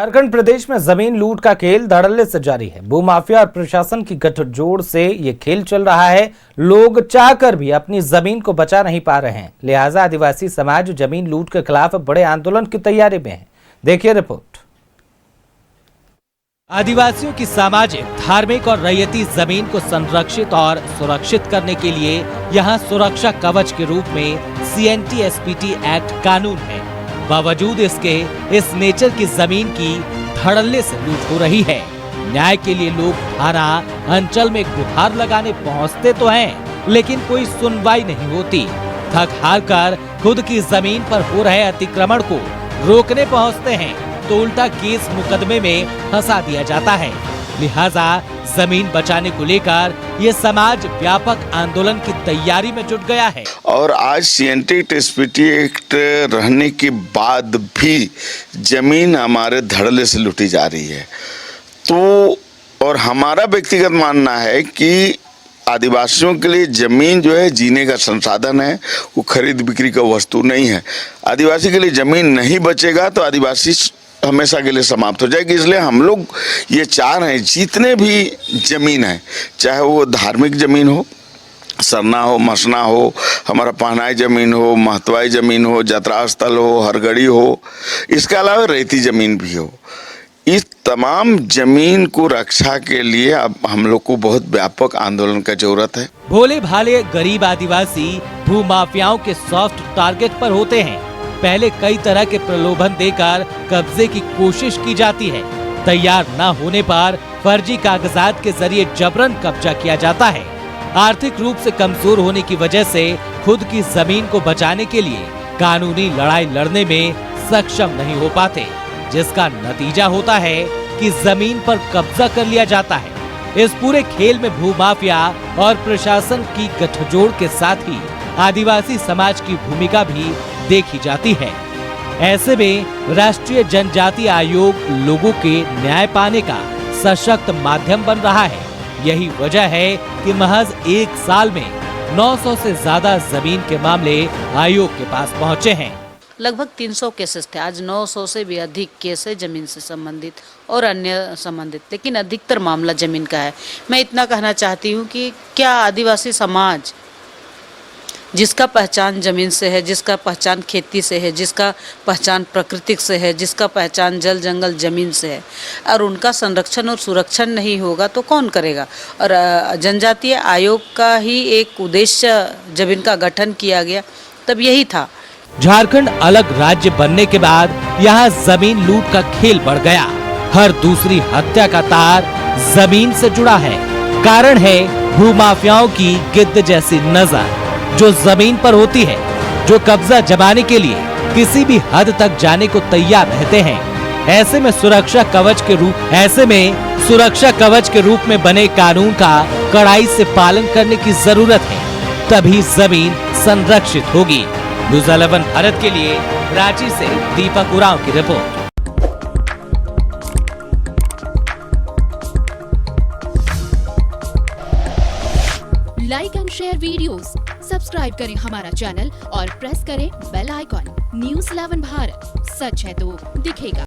झारखंड प्रदेश में जमीन लूट का खेल धड़ल्ले से जारी है। भूमाफिया और प्रशासन की गठजोड़ से ये खेल चल रहा है। लोग चाहकर भी अपनी जमीन को बचा नहीं पा रहे हैं। लिहाजा आदिवासी समाज जमीन लूट के खिलाफ बड़े आंदोलन की तैयारी में है। देखिए रिपोर्ट। आदिवासियों की सामाजिक, धार्मिक और रैयती जमीन को संरक्षित और सुरक्षित करने के लिए यहाँ सुरक्षा कवच के रूप में CNT-SPT एक्ट कानून है। बावजूद इसके इस नेचर की जमीन की धड़ल्ले से लूट हो रही है। न्याय के लिए लोग थाना अंचल में गुहार लगाने पहुंचते तो हैं, लेकिन कोई सुनवाई नहीं होती। थक हार कर खुद की जमीन पर हो रहे अतिक्रमण को रोकने पहुंचते हैं तो उल्टा केस मुकदमे में फंसा दिया जाता है। लिहाजा जमीन बचाने को लेकर ये समाज व्यापक आंदोलन की तैयारी में जुट गया है। और आज CNT-SPT एक्ट रहने के बाद भी जमीन हमारे धड़ल्ले से लूटी जा रही है। तो और हमारा व्यक्तिगत मानना है कि आदिवासियों के लिए जमीन जो है जीने का संसाधन है, वो खरीद बिक्री का वस्तु नहीं है। आदिवासी के लिए जमीन नहीं बचेगा तो आदिवासी हमेशा के लिए समाप्त हो जाएगी। इसलिए हम लोग ये चाह रहे हैं जितने भी जमीन है, चाहे वो धार्मिक जमीन हो, सरना हो, मसना हो, हमारा पहनाई जमीन हो, महत्वाई जमीन हो, यात्रा स्थल हो, हरगढ़ी हो, इसके अलावा रेती जमीन भी हो, इस तमाम जमीन को रक्षा के लिए अब हम लोग को बहुत व्यापक आंदोलन का जरूरत है। भोले भाले गरीब आदिवासी भूमाफियाओं के सॉफ्ट टारगेट पर होते हैं। पहले कई तरह के प्रलोभन देकर कब्जे की कोशिश की जाती है। तैयार न होने पर फर्जी कागजात के जरिए जबरन कब्जा किया जाता है। आर्थिक रूप से कमजोर होने की वजह से खुद की जमीन को बचाने के लिए कानूनी लड़ाई लड़ने में सक्षम नहीं हो पाते, जिसका नतीजा होता है कि जमीन पर कब्जा कर लिया जाता है। इस पूरे खेल में भूमाफिया और प्रशासन की गठजोड़ के साथ ही आदिवासी समाज की भूमिका भी देखी जाती है। ऐसे में राष्ट्रीय जनजाति आयोग लोगों के न्याय पाने का सशक्त माध्यम बन रहा है। यही वजह है कि महज एक साल में 900 से ज्यादा जमीन के मामले आयोग के पास पहुंचे हैं। लगभग 300 केसेस थे, आज 900 से भी अधिक केस है जमीन से संबंधित और अन्य संबंधित, लेकिन अधिकतर मामला जमीन का है। मैं इतना कहना चाहती हूँ कि क्या आदिवासी समाज जिसका पहचान जमीन से है, जिसका पहचान खेती से है, जिसका पहचान प्रकृति से है, जिसका पहचान जल जंगल जमीन से है, और उनका संरक्षण और सुरक्षण नहीं होगा तो कौन करेगा। और जनजातीय आयोग का ही एक उद्देश्य जब इनका गठन किया गया तब यही था। झारखंड अलग राज्य बनने के बाद यहाँ जमीन लूट का खेल बढ़ गया। हर दूसरी हत्या का तार जमीन से जुड़ा है। कारण है भूमाफियाओं की गिद्ध जैसी नजर जो जमीन पर होती है, जो कब्जा जमाने के लिए किसी भी हद तक जाने को तैयार रहते हैं। ऐसे में सुरक्षा कवच के रूप में बने कानून का कड़ाई से पालन करने की जरूरत है, तभी जमीन संरक्षित होगी। न्यूज़ 11 भारत के लिए रांची से दीपक उरांव की report. Like and share videos, subscribe करें हमारा चैनल और प्रेस करें बेल आइकॉन। न्यूज़ 11 भारत, सच है तो दिखेगा।